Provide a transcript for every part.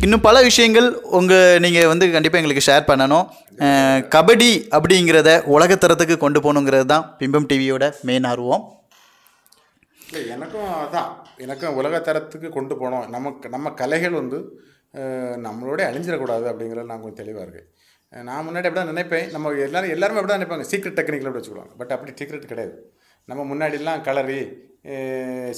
இன்னும் பல விஷயங்கள் நீங்கள் வந்து கண்டிப்பாக எங்களுக்கு ஷேர் பண்ணணும். கபடி அப்படிங்கிறத உலகத்தரத்துக்கு கொண்டு போகணுங்கிறது தான் பிம்பம் டிவியோட மெயின் ஆர்வம். இல்லை, எனக்கும் உலகத்தரத்துக்கு கொண்டு போனோம். நம்ம கலைகள் வந்து நம்மளோட அழிஞ்சிடக்கூடாது அப்படிங்கிறது நான் கொஞ்சம் தெளிவாக இருக்கேன். நான் முன்னாடி அப்படி தான் நினைப்பேன். நம்ம எல்லாருமே அப்படி தான் நினைப்பாங்க, சீக்ரெட் டெக்னிக்கில் அப்படி வச்சுக்குவாங்க. பட் அப்படி சீக்ரெட் கிடையாது. நம்ம முன்னாடிலாம் களரி,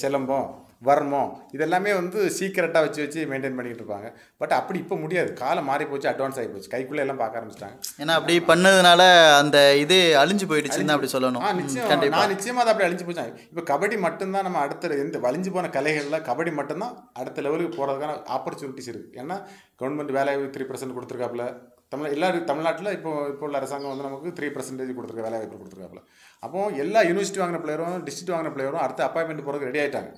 சிலம்பம், வர்மம் இதெல்லாமே வந்து சீக்கிரட்டாக வச்சு மெயின்டைன் பண்ணிக்கிட்டு இருப்பாங்க. பட் அப்படி இப்போ முடியாது. காலம் மாறி போச்சு, அட்வான்ஸ் ஆகி போச்சு, கைக்குள்ளே எல்லாம் பார்க்க ஆரம்பிச்சிட்டாங்க. ஏன்னா அப்படி பண்ணதுனால அந்த இது அழிஞ்சு போயிடுச்சுன்னு அப்படி சொல்லணும். நிச்சயமாக அது அப்படி அழிஞ்சு போச்சாங்க. இப்போ கபடி மட்டும்தான் நம்ம அடுத்த எந்த வலிஞ்சு போன கலைகளில் கபடி மட்டும்தான் அடுத்த லெவலுக்கு போகிறதுக்கான ஆப்பர்ச்சுனிட்டிஸ் இருக்குது. ஏன்னா கவர்மெண்ட் வேலை 3% கொடுத்துருக்காப்புல. தமிழ்நாட்டில் இப்போ உள்ள அரசாங்கம் வந்து நமக்கு 3% கொடுத்துருக்க வேலை வாய்ப்பு கொடுத்துருக்காப்புல. அப்போது எல்லா யூனிவர்சிட்டி வாங்கின பிளேயரும், டிஸ்ட்ரிக்ட் வாங்கின பிளேயரும் அடுத்த அப்பாயின்மெண்ட் போகிறதுக்கு ரெடி ஆகிட்டாங்க.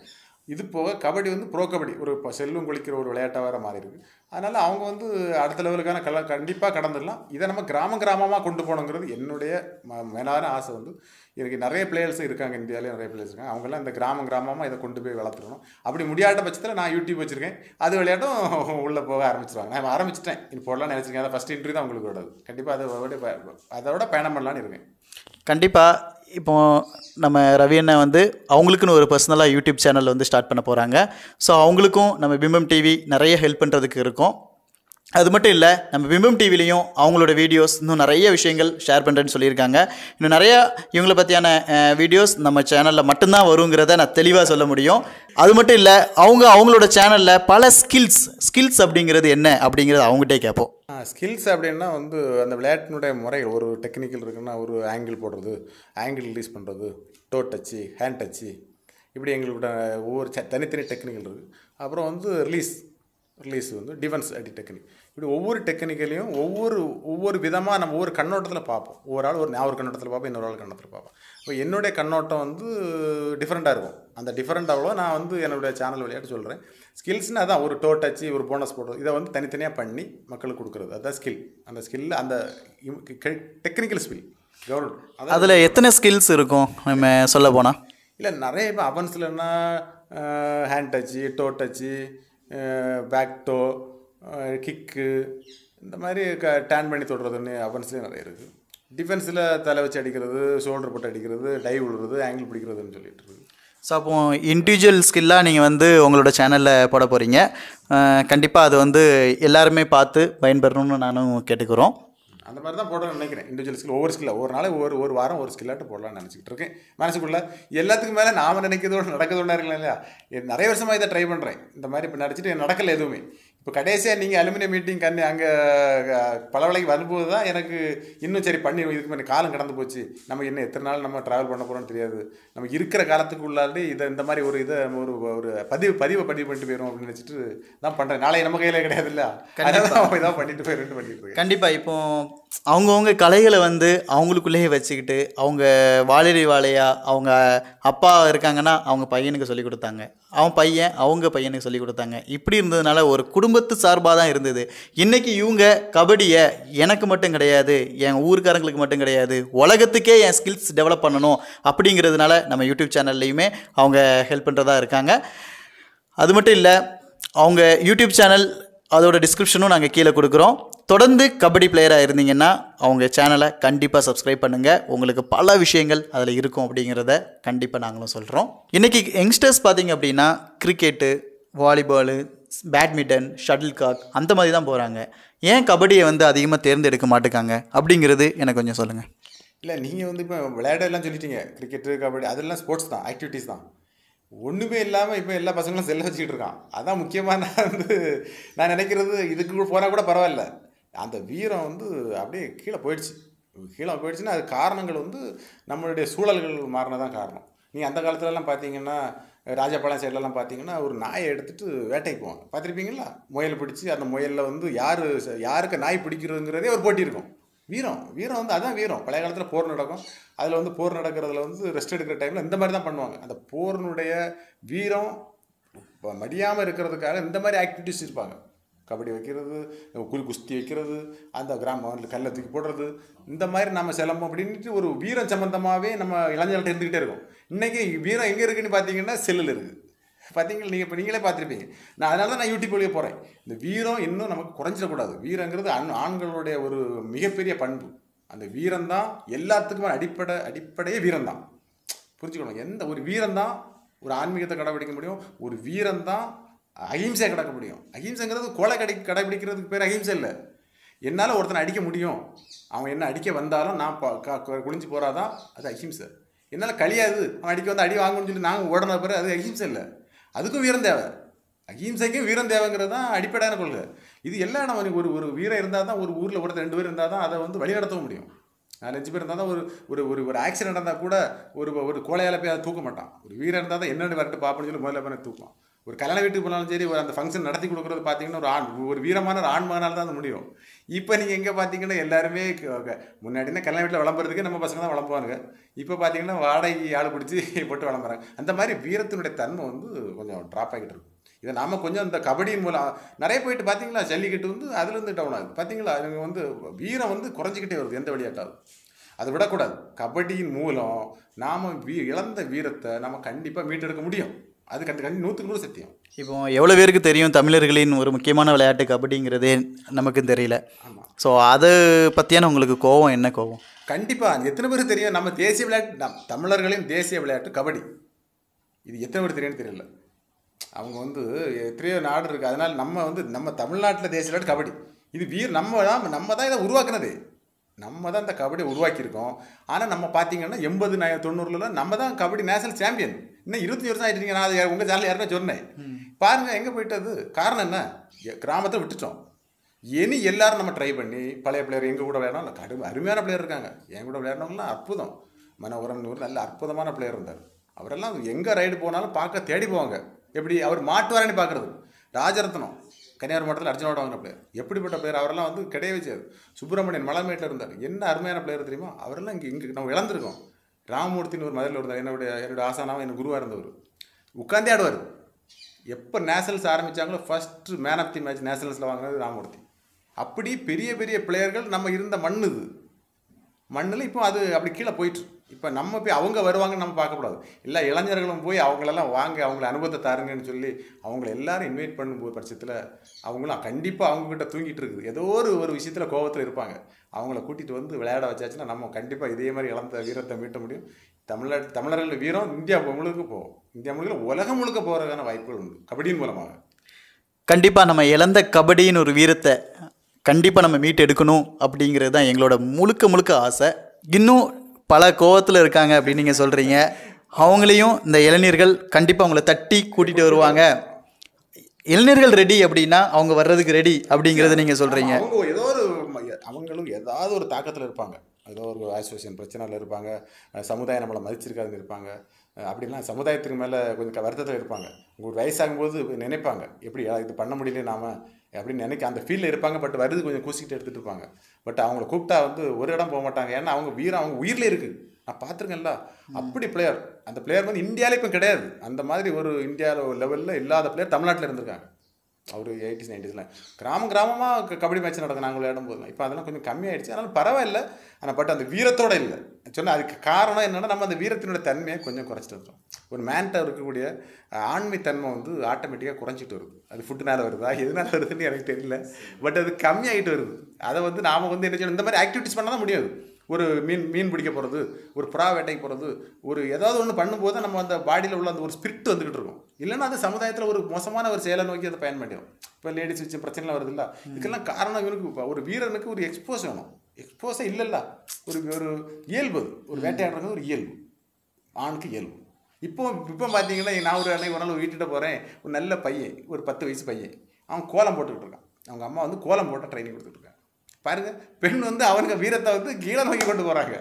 இது போக கபடி வந்து ப்ரோ கபடி ஒரு செல்வம் கொளிக்கிற ஒரு விளையாட்டாக வேறு மாறி இருக்குது. அதனால் அவங்க வந்து அடுத்த லெவலுக்கான கண்டிப்பாக கடந்துடலாம். இதை நம்ம கிராமமாக கொண்டு போகணுங்கிறது என்னுடைய மேலான ஆசை. வந்து எனக்கு நிறைய பிளேயர்ஸ் இருக்காங்க, இந்தியாவிலே நிறைய பிளேயர்ஸ் இருக்காங்க. அவங்கெல்லாம் இந்த கிராமமாக இதை கொண்டு போய் வளர்த்துக்கணும். அப்படி முடியாத பட்சத்தில் நான் யூடியூப் வச்சுருக்கேன், அது விளையாட்டும் உள்ளே போக ஆரம்பிச்சிருவாங்க. நான் ஆரம்பிச்சிட்டேன், இது போடலாம்னு நினச்சிருக்கேன். அதை ஃபஸ்ட் இன்ட்ரி தான் உங்களுக்கு விடாது. கண்டிப்பாக அதோட பயணம் பண்ணலான்னு இருக்கேன். கண்டிப்பாக. இப்போது நம்ம ரவி அண்ணா வந்து அவங்களுக்குன்னு ஒரு பர்சனலாக யூடியூப் சேனல் வந்து ஸ்டார்ட் பண்ண போகிறாங்க. ஸோ அவங்களுக்கும் நம்ம பிம்பம் டிவி நிறைய ஹெல்ப் பண்ணுறதுக்கு இருக்கும். அது மட்டும் இல்லை, நம்ம பிம்பம் டிவிலையும் அவங்களோட வீடியோஸ் இன்னும் நிறைய விஷயங்கள் ஷேர் பண்ணுறேன்னு சொல்லியிருக்காங்க. இன்னும் நிறையா இவங்களை பற்றியான வீடியோஸ் நம்ம சேனலில் மட்டும்தான் வருங்கிறத நான் தெளிவாக சொல்ல முடியும். அது மட்டும் இல்லை, அவங்களோட சேனலில் பல ஸ்கில்ஸ் அப்படிங்கிறது என்ன அப்படிங்கிறது அவங்ககிட்டே கேட்போம். ஸ்கில்ஸ் அப்படின்னா வந்து அந்த விளையாட்டினுடைய முறைகள், ஒரு டெக்னிக்கல் இருக்குன்னா ஒரு ஆங்கிள் போடுறது, ஆங்கிள் ரிலீஸ் பண்ணுறது, டோ டச்சு, ஹேண்ட் டச்சு, இப்படி எங்களோட ஒவ்வொரு தனித்தனி டெக்னிக்கல் இருக்குது. அப்புறம் வந்து ரிலீஸ் வந்து டிஃபென்ஸ் அடி டெக்னிக். இப்படி ஒவ்வொரு டெக்னிக்கலையும் ஒவ்வொரு விதமாக நம்ம ஒவ்வொரு கண்ணோட்டத்தில் பார்ப்போம். நான் ஒரு கண்ணோட்டத்தில் பார்ப்பேன், இன்னொரு ஆள் கண்ணோட்டத்தில் பார்ப்பேன். இப்போ என்னுடைய கண்ணோட்டம் வந்து டிஃப்ரெண்ட்டாக இருக்கும். அந்த டிஃப்ரெண்ட்டாக நான் வந்து என்னுடைய சேனல் விளையாட்டு சொல்கிறேன். ஸ்கில்ஸ்னால் அதான் ஒரு டோ டச்சு, ஒரு போனஸ் போடுறது, இதை வந்து தனித்தனியாக பண்ணி மக்களுக்கு கொடுக்குறது, அதுதான் ஸ்கில். அந்த ஸ்கில், அந்த டெக்னிக்கல் ஸ்கில் கவர்மெண்ட். அதில் எத்தனை ஸ்கில்ஸ் இருக்கும் நம்ம சொல்ல போனால்? இல்லை, நிறைய. இப்போ அவன்ஸ்லன்னா hand touch, toe touch, back toe, kick, இந்த மாதிரி டேன் பண்ணி தொடுறதுன்னு அவன்ஸ்லேயே நிறைய இருக்குது. டிஃபென்ஸில் தலை வச்சு அடிக்கிறது, ஷோல்டர் போட்டு அடிக்கிறது, டைவ் விடுறது, ஆங்கிள் பிடிக்கிறதுன்னு சொல்லிட்டு இருக்குது. ஸோ அப்போ இண்டிவிஜுவல் ஸ்கில்லாக நீங்கள் வந்து உங்களோட சேனலில் போட போகிறீங்க. கண்டிப்பாக அது வந்து எல்லாருமே பார்த்து பயன்பெறணும்னு நானும் கேட்டுக்கிறோம். அந்த மாதிரி தான் போடணும்னு நினைக்கிறேன். இண்டிவிஜுவல் ஸ்கில் ஒவ்வொரு ஸ்கில்ல ஒரு நாள் ஒரு வாரம் ஒரு ஸ்கில்லாட்டு போடலாம்னு நினச்சிக்கிட்டு இருக்கேன் மனசுக்குள்ளே. எல்லாத்துக்கும் மேலே நாம் நினைக்கிறதோடு நடக்கிறதோட இருக்கலாம் இல்லையா. நிறைய வருஷமாக இதை ட்ரை பண்ணுறேன். இந்த மாதிரி இப்போ நடிச்சிட்டு நடக்கலை எதுவுமே. இப்போ கடைசியாக நீங்கள் அலுமினியம் மீட்டிங் அங்கே பலவளைக்கு வரும்போது தான் எனக்கு இன்னும் சரி பண்ணி இதுக்கு மேலே காலம் கடந்து போச்சு, நம்ம இன்னும் எத்தனை நாள் நம்ம ட்ராவல் பண்ண போகிறோம்னு தெரியாது, நம்ம இருக்கிற காலத்துக்கு உள்ளாலே இந்த மாதிரி ஒரு பதிவை பண்ணிட்டு போயிடும் அப்படின்னு நினச்சிட்டு தான் பண்ணுறேன். நாளைக்கு நம்ம கையில் கிடையாது இல்லை, அதனால இதான் பண்ணிட்டு இருக்கேன். கண்டிப்பாக. இப்போ அவங்கவுங்க கலைகளை வந்து அவங்களுக்குள்ளேயே வச்சுக்கிட்டு அவங்க வாழையாக அவங்க அப்பா இருக்காங்கன்னா அவங்க பையனுக்கு சொல்லி கொடுத்தாங்க, அவங்க பையனுக்கு சொல்லி கொடுத்தாங்க. இப்படி இருந்ததுனால ஒரு குடும்பத்து சார்பாக தான் இருந்தது. இன்றைக்கி இவங்க கபடியை எனக்கு மட்டும் கிடையாது, என் ஊருக்காரங்களுக்கு மட்டும் கிடையாது, உலகத்துக்கே என் ஸ்கில்ஸ் டெவலப் பண்ணணும் அப்படிங்கிறதுனால நம்ம யூடியூப் சேனல்லையுமே அவங்க ஹெல்ப் பண்ணுறதா இருக்காங்க. அது மட்டும் இல்லை, அவங்க யூடியூப் சேனல் அதோட டிஸ்கிரிப்ஷனும் நாங்கள் கீழே கொடுக்குறோம். தொடர்ந்து கபடி பிளேயராக இருந்தீங்கன்னா அவங்க சேனலை கண்டிப்பாக சப்ஸ்கிரைப் பண்ணுங்கள். உங்களுக்கு பல விஷயங்கள் அதில் இருக்கும் அப்படிங்கிறத கண்டிப்பாக நாங்களும் சொல்கிறோம். இன்றைக்கி யங்ஸ்டர்ஸ் பார்த்திங்க அப்படின்னா cricket, volleyball, badminton, shuttle cock அந்த மாதிரி தான் போகிறாங்க. ஏன் கபடியை வந்து அதிகமாக தேர்ந்தெடுக்க மாட்டேங்காங்க அப்படிங்கிறது எனக்கு கொஞ்சம் சொல்லுங்கள். இல்லை, நீங்கள் வந்து இப்போ விளையாடெல்லாம் சொல்லிட்டீங்க, கிரிக்கெட்டு, கபடி அதெல்லாம் ஸ்போர்ட்ஸ் தான், ஆக்டிவிட்டீஸ் தான். ஒன்றுமே இல்லாமல் இப்போ எல்லா பசங்களும் செல்ல வச்சுக்கிட்டு இருக்கான். அதான் முக்கியமாக நான் நினைக்கிறது. இதுக்கு போனால் கூட பரவாயில்ல, அந்த வீரம் வந்து அப்படியே கீழே போயிடுச்சுன்னா அது காரணங்கள் வந்து நம்மளுடைய சூழல்கள் மாறினதான் காரணம். நீங்கள் அந்த காலத்துலலாம் பார்த்தீங்கன்னா ராஜபாளையம் சைட்லலாம் பார்த்தீங்கன்னா ஒரு நாயை எடுத்துகிட்டு வேட்டைக்கு போவாங்க, பார்த்துருப்பீங்களா? முயல் பிடிச்சி அந்த முயலில் வந்து யாருக்கு நாய் பிடிக்கிறதுங்கிறதே ஒரு போட்டி இருக்கும். வீரம் வந்து அதான் வீரம். பழைய காலத்தில் போர் நடக்கும், அதில் வந்து போர் நடக்கிறதுல வந்து ரெஸ்ட் எடுக்கிற டைமில் இந்த மாதிரி தான் பண்ணுவாங்க. அந்த போரினுடைய வீரம் மடியாமல் இருக்கிறதுக்காக இந்த மாதிரி ஆக்டிவிட்டிஸ் இருப்பாங்க. கபடி வைக்கிறது, குஸ்தி வைக்கிறது, அந்த கிராமம் கல்லை தூக்கி போடுறது, இந்த மாதிரி நம்ம சிலம்பம் அப்படின்ட்டு ஒரு வீரம் சம்மந்தமாகவே நம்ம இளைஞர்கள்ட்ட இருந்துக்கிட்டே இருக்கோம். இன்றைக்கி வீரம் எங்கே இருக்குதுன்னு பார்த்தீங்கன்னா செல்லில் இருக்குது. பார்த்தீங்களா? நீங்கள் இப்போ நீங்களே பார்த்துருப்பீங்க. நான் அதனால தான் நான் யூடியூப் வழியாக போகிறேன். இந்த வீரம் இன்னும் நமக்கு குறைஞ்சிடக்கூடாது. வீரங்கிறது ஆண்களுடைய ஒரு மிகப்பெரிய பண்பு. அந்த வீரம் தான் எல்லாத்துக்குமே அடிப்படையே வீரம் தான். புரிஞ்சுக்கணும். எந்த ஒரு வீரம் தான் ஒரு ஆன்மீகத்தை கடைபிடிக்க முடியும். ஒரு வீரம் தான் அகிம்சையை கடக்க முடியும். அகிம்சைங்கிறது கொலை கடைபிடிக்கிறதுக்கு பேர் அகிம்சை இல்லை. என்னால் ஒருத்தனை அடிக்க முடியும், அவன் என்ன அடிக்க வந்தாலும் நான் குளிஞ்சு போகிறாதான் அது அகிம்சை. என்னால் கழியாது, அவன் அடிக்க வந்து அடி வாங்கணும்னு சொல்லி நாங்கள் ஓடன பிறகு அது அகிம்சை இல்லை. அதுக்கும் வீரம் தேவை. அகிம்சைக்கும் வீரம் தேவைங்கிறது தான் அடிப்படையான கொள்கை. இது எல்லாம் நம்ம ஒரு வீரம் இருந்தால் தான், ஒரு ஊரில் ஒருத்தர் 2 பேர் இருந்தால் தான் அதை வந்து வழிநடத்த முடியும். 4-5 பேர் இருந்தால் தான் ஒரு ஆக்சிடென்ட் நடந்தால் கூட ஒரு கோழையால் போய் அதை தூக்க மாட்டான். ஒரு வீரம் இருந்தால் தான் என்னென்னு வரட்டு பார்ப்போன்னு சொல்லி முதல்ல போய் தூக்குவான். ஒரு கல்யாண வீட்டுக்கு போனாலும் சரி, அந்த ஃபங்க்ஷன் நடத்தி கொடுக்குறது பார்த்தீங்கன்னா ஒரு வீரமான ஒரு ஆண் மகனால் தான் அது முடியும். இப்போ நீங்கள் எங்கே பார்த்தீங்கன்னா எல்லாருமே முன்னாடினா கல்யாண வீட்டில் விளம்புறதுக்கு நம்ம பசங்க தான் விளம்புவாங்க. இப்போ பார்த்தீங்கன்னா வாடகை ஆள் பிடிச்சி போட்டு விளம்புறாங்க. அந்த மாதிரி வீரத்தினுடைய தன்மை வந்து கொஞ்சம் ட்ராப் ஆகிட்டு இருக்கு. இதை நாம் கொஞ்சம் இந்த கபடியின் மூலம் நிறைய போயிட்டு பார்த்தீங்களா, ஜல்லிக்கட்டு வந்து அதுலேருந்து டவுன் ஆகுது. பார்த்தீங்களா, இவங்க வந்து வீரம் வந்து குறைஞ்சிக்கிட்டே வருது எந்த விளையாட்டாவது. அதை விடக்கூடாது. கபடியின் மூலம் நாம் இழந்த வீரத்தை நம்ம கண்டிப்பாக மீட்டெடுக்க முடியும். அது 100% சத்தியம். இப்போ எவ்வளோ பேருக்கு தெரியும் தமிழர்களின் ஒரு முக்கியமான விளையாட்டு கபடிங்கிறதே நமக்கு தெரியல. ஆமாம். ஸோ அதை பற்றியான உங்களுக்கு கோவம் என்ன கோவம்? கண்டிப்பாக எத்தனை பேருக்கு தெரியும் நம்ம தேசிய விளையாட்டு, தமிழர்களின் தேசிய விளையாட்டு கபடி. இது எத்தனை பேர் தெரியும்னு தெரியல. அவங்க வந்து எத்தனையோ நாடு இருக்குது. அதனால் நம்ம தமிழ்நாட்டில் தேசிய விளையாட்டு கபடி. இது நம்ம தான் இதை உருவாக்குனது. நம்ம தான் இந்த கபடியை உருவாக்கியிருக்கோம். ஆனால் நம்ம பார்த்தீங்கன்னா 80-90 நம்ம தான் கபடி நேஷனல் சாம்பியன். இன்னும் 20 வருஷம் ஆகிட்டீங்க. நான் அது உங்கள் சேனல் யாருமே சொன்னேன். பாருங்கள் எங்கே போயிட்டது. காரணம் என்ன? கிராமத்தை விட்டுட்டோம். இனி எல்லாரும் நம்ம ட்ரை பண்ணி பழைய பிளேயர் எங்கள் கூட விளையாடணும். அருமையான பிளேயர் இருக்காங்க. என் கூட விளையாடணும்லாம் அற்புதம். மனோகரன் ஒரு நல்ல அற்புதமான பிளேயர் இருந்தார். அவரெல்லாம் எங்கே ரைடு போனாலும் பார்க்க தேடி போவாங்க. எப்படி அவர் மாட்டுவாரன்னு பார்க்குறது. ராஜரத்னம் கன்னியாகுமரி மாவட்டத்தில் அர்ஜுனோட வாங்கின பிளேயர். எப்படிப்பட்ட பிளேயர் அவரெல்லாம் வந்து கிடையவே செய்யாது. சுப்பிரமணியன் மலைமேட்டில் இருந்தார். என்ன அருமையான பிளேயர் தெரியுமா? அவரெல்லாம் இங்கே நம்ம இழந்திருக்கோம். ராமமூர்த்தின்னு ஒரு மதுரையில் இருந்தார். என்னுடைய ஆசானாவும் எனக்கு குருவாக இருந்தவர். உட்காந்தே ஆடுவார். எப்போ நேஷனல்ஸ் ஆரம்பித்தாங்களோ first man of the match நேஷனல்ஸில் வாங்கினது ராமமூர்த்தி. அப்படி பெரிய பெரிய பிளேயர்கள் நம்ம இருந்த மண்ணில் இப்போ அது அப்படி கீழே போயிட்டு. இப்போ நம்ம போய் அவங்க வருவாங்கன்னு நம்ம பார்க்கக்கூடாது. எல்லா இளைஞர்களும் போய் அவங்களெல்லாம் வாங்க, அவங்கள அனுபவத்தை தாருங்கன்னு சொல்லி அவங்கள எல்லாரும் இன்வைட் பண்ணும்போது பட்சத்தில் அவங்களும் கண்டிப்பாக அவங்கக்கிட்ட தூங்கிட்டு இருக்குது. ஏதோ ஒரு விஷயத்தில் கோபத்தில் இருப்பாங்க. அவங்கள கூட்டிகிட்டு வந்து விளையாட வச்சாச்சுன்னா நம்ம கண்டிப்பாக இதே மாதிரி இழந்த வீரத்தை மீட்ட முடியும். தமிழர்கள் வீரம் இந்தியா முழுக்க போகும். இந்தியா முழுக்க உலகம் முழுக்க போகிறதுக்கான வாய்ப்புகள் உண்டு கபடியின் மூலமாக. கண்டிப்பாக நம்ம இழந்த கபடியின் ஒரு வீரத்தை கண்டிப்பாக நம்ம மீட்டு எடுக்கணும் அப்படிங்கிறது தான் எங்களோட முழுக்க ஆசை. இன்னும் பல கோவத்தில் இருக்காங்க அப்படின்னு நீங்கள் சொல்கிறீங்க. அவங்களையும் இந்த இளைஞர்கள் கண்டிப்பாக அவங்கள தட்டி கூட்டிகிட்டு வருவாங்க. இளைஞர்கள் ரெடி அப்படின்னா அவங்க வர்றதுக்கு ரெடி அப்படிங்கிறத நீங்கள் சொல்கிறீங்க. அவங்களும் ஏதாவது ஒரு தாக்கத்தில் இருப்பாங்க. ஏதோ ஒரு அசோசியேஷன் பிரச்சனையில் இருப்பாங்க. சமுதாயம் நம்மளை மதிச்சிருக்காதுன்னு இருப்பாங்க. அப்படிலாம் சமுதாயத்துக்கு மேலே கொஞ்சம் வருத்தத்தில் இருப்பாங்க. உங்களுக்கு வயசாகும்போது நினைப்பாங்க, எப்படி இது பண்ண முடியல நாம அப்படின்னு அந்த ஃபீல்டில் இருப்பாங்க. பட் வருது கொஞ்சம் கூசிக்கிட்டு எடுத்துகிட்டு இருப்பாங்க. பட் அவங்கள கூப்பிட்டா வந்து ஒரு இடம் போக மாட்டாங்க. ஏன்னா அவங்க வீரம் அவங்க உயிரில் இருக்குது. நான் பார்த்துருக்கேன்ல அப்படி பிளேயர். அந்த பிளேயர் வந்து இந்தியாவிலே இப்போ கிடையாது. அந்த மாதிரி ஒரு இந்தியாவில் லெவலில் இல்லாத பிளேயர் தமிழ்நாட்டில் இருந்திருக்காங்க. அவர் 80s 90s கிராமமாக கபடி மேட்ச் நடக்கும் நாங்கள் விளையாடும் போது. இப்போ அதெல்லாம் கொஞ்சம் கம்மியாயிடுச்சு. அதனால பரவாயில்லை. ஆனால் பட் அந்த வீரத்தோடு இல்லை சொன்னால் அதுக்கு காரணம் என்னென்னா நம்ம அந்த வீரத்தினோட தன்மையை கொஞ்சம் குறைச்சிட்டு இருக்கோம். ஒரு மேன்ட்ட இருக்கக்கூடிய ஆண்மை தன்மை வந்து ஆட்டோமேட்டிக்காக குறைஞ்சிட்டு வருது. அது ஃபுட்டுனால வருதா எதுனால வருதுன்னு எனக்கு தெரியல. பட் அது கம்மியாகிட்டு வருது. அதை வந்து நாம் வந்து என்ன செய்யணும், இந்த மாதிரி ஆக்டிவிட்டிஸ் பண்ணால் தான் முடியாது. ஒரு மீன் பிடிக்க போகிறது, ஒரு புறா வேட்டைக்கு போகிறது, ஒரு ஏதாவது ஒன்று பண்ணும்போது நம்ம அந்த பாடியில் உள்ள அந்த ஒரு ஸ்பிரிட் வந்துக்கிட்டு இருக்கும். இல்லைன்னா அது சமுதாயத்தில் ஒரு மோசமான ஒரு செயலை நோக்கி அதை பயன்படுத்தும். இப்போ லேடிஸ் வச்சு பிரச்சனைலாம் வருது இல்லை, இதுக்கெல்லாம் காரணம் இவனுக்கு ஒரு வீரனுக்கு ஒரு எக்ஸ்போஸ் வேணும். எக்ஸ்போஸே இல்லைல்ல. ஒரு இயல்பு, ஒரு வேட்டையாடுறது ஒரு இயல்பு, ஆணுக்கு இயல்பு. இப்போ பார்த்தீங்கன்னா நான் ஒரு நாள் வீட்டுகிட்ட போகிறேன். ஒரு நல்ல பையன், ஒரு 10 வயசு பையன், அவன் கோலம் போட்டுக்கிட்டு இருக்கான். அவங்க அம்மா வந்து கோலம் போட்டு ட்ரைனிங் கொடுத்துட்ருக்காங்க. பாருங்கள், பெண் வந்து அவனுக்கு வீரத்தை வந்து கீழே நோக்கி கொண்டு போகிறாங்க.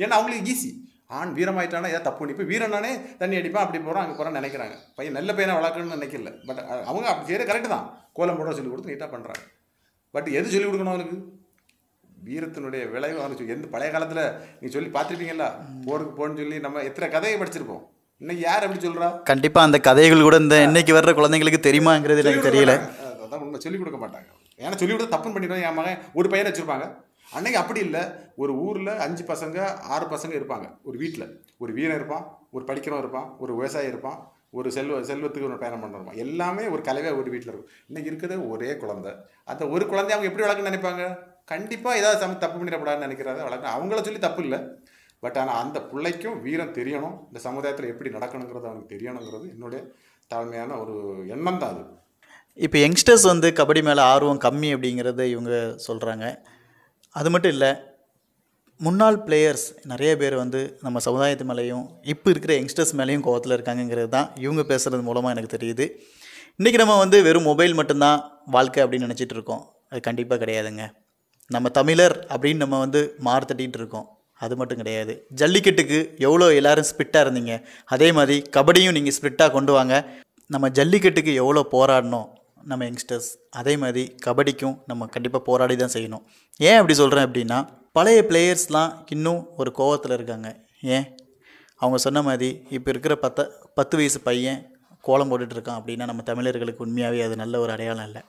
ஏன்னா அவங்களுக்கு ஈஸி. ஆண் வீரமாயிட்டானா ஏதாவது தப்பு இப்போ வீரனானே தண்ணி அடிப்பான், அப்படி போகிறான் அங்கே போகிறான்னு நினைக்கிறாங்க. பையன் நல்ல பையனை வளர்க்கணும்னு நினைக்கல. பட் அவங்க அப்படி செய்கிற கரெக்டு தான். கோலம் போட சொல்லிக் கொடுத்து நீட்டாக பண்ணுறாங்க. பட் எது சொல்லிக் கொடுக்கணும் அவனுக்கு? வீரத்தினுடைய விளைவு அவனுக்கு. எந்த பழைய காலத்தில் நீங்கள் சொல்லி பார்த்துருப்பீங்களா, போருக்கு போன்னு சொல்லி நம்ம எத்தனை கதையை படிச்சிருப்போம். இன்னைக்கு யார் அப்படி சொல்கிறா? கண்டிப்பாக அந்த கதைகள் கூட இந்த இன்னைக்கு வர்ற குழந்தைங்களுக்கு தெரியுமாங்கிறது எனக்கு தெரியல. அதான் உண்மை, சொல்லிக் கொடுக்க மாட்டாங்க. ஏன்னா சொல்லிக் கொடுத்தா தப்புன்னு பண்ணிடுவோம். என் மகன் ஒரு பையனை வச்சுருப்பாங்க. அன்னைக்கு அப்படி இல்லை. ஒரு ஊரில் 5 பசங்க 6 பசங்க இருப்பாங்க. ஒரு வீட்டில் ஒரு வீரன் இருப்பான், ஒரு படிக்கிறவன் இருப்பான், ஒரு விவசாயி இருப்பான், ஒரு செல்வத்துக்கு ஒரு பயணம் பண்ணுறோமா, எல்லாமே ஒரு கலவையாக ஒரு வீட்டில் இருக்கும். இன்னைக்கு இருக்கிறது ஒரே குழந்தை. அந்த ஒரு குழந்தைய அவங்க எப்படி வளர்க்கணும்னு நினைப்பாங்க? கண்டிப்பாக ஏதாவது தப்பு பண்ணிடக்கூடாதுன்னு நினைக்கிறத வளர்க்கணும். அவங்கள சொல்லி தப்பு இல்லை. பட் ஆனால் அந்த பிள்ளைக்கும் வீரம் தெரியணும், இந்த சமுதாயத்தில் எப்படி நடக்கணுங்கிறது அவனுக்கு தெரியணுங்கிறது என்னுடைய தாழ்மையான ஒரு எண்ணம் தான் அது. இப்போ யங்ஸ்டர்ஸ் வந்து கபடி மேலே ஆர்வம் கம்மி அப்படிங்கிறத இவங்க சொல்கிறாங்க. அது மட்டும் இல்லை, முன்னாள் பிளேயர்ஸ் நிறைய பேர் வந்து நம்ம சமுதாயத்து மேலேயும் இப்போ இருக்கிற யங்ஸ்டர்ஸ் மேலேயும் கோவத்தில் இருக்காங்கங்கிறது தான் இவங்க பேசுகிறது மூலமாக எனக்கு தெரியுது. இன்றைக்கி நம்ம வந்து வெறும் மொபைல் மட்டும்தான் வாழ்க்கை அப்படின்னு நினச்சிட்டு இருக்கோம். அது கண்டிப்பாக கிடையாதுங்க. நம்ம தமிழர் அப்படின்னு நம்ம வந்து மார்த்தட்டிகிட்டு இருக்கோம். அது மட்டும் கிடையாது. ஜல்லிக்கட்டுக்கு எவ்வளோ எல்லோரும் ஸ்பிட்டாக இருந்தீங்க, அதே மாதிரி கபடியும் நீங்கள் ஸ்பிட்டாக கொண்டு வாங்க. நம்ம ஜல்லிக்கட்டுக்கு எவ்வளோ போராடணும் நம்ம யங்ஸ்டர்ஸ், அதே மாதிரி கபடிக்கும் நம்ம கண்டிப்பாக போராடி தான் செய்யணும். ஏன் அப்படி சொல்கிறேன் அப்படின்னா, பழைய பிளேயர்ஸ்லாம் இன்னும் ஒரு கோவத்தில் இருக்காங்க. ஏன்? அவங்க சொன்ன மாதிரி இப்போ இருக்கிற 10 வயசு பையன் கோலம் போட்டுட்ருக்கான் அப்படின்னா நம்ம தமிழர்களுக்கு உண்மையாகவே அது நல்ல ஒரு அடையாளம் இல்லை.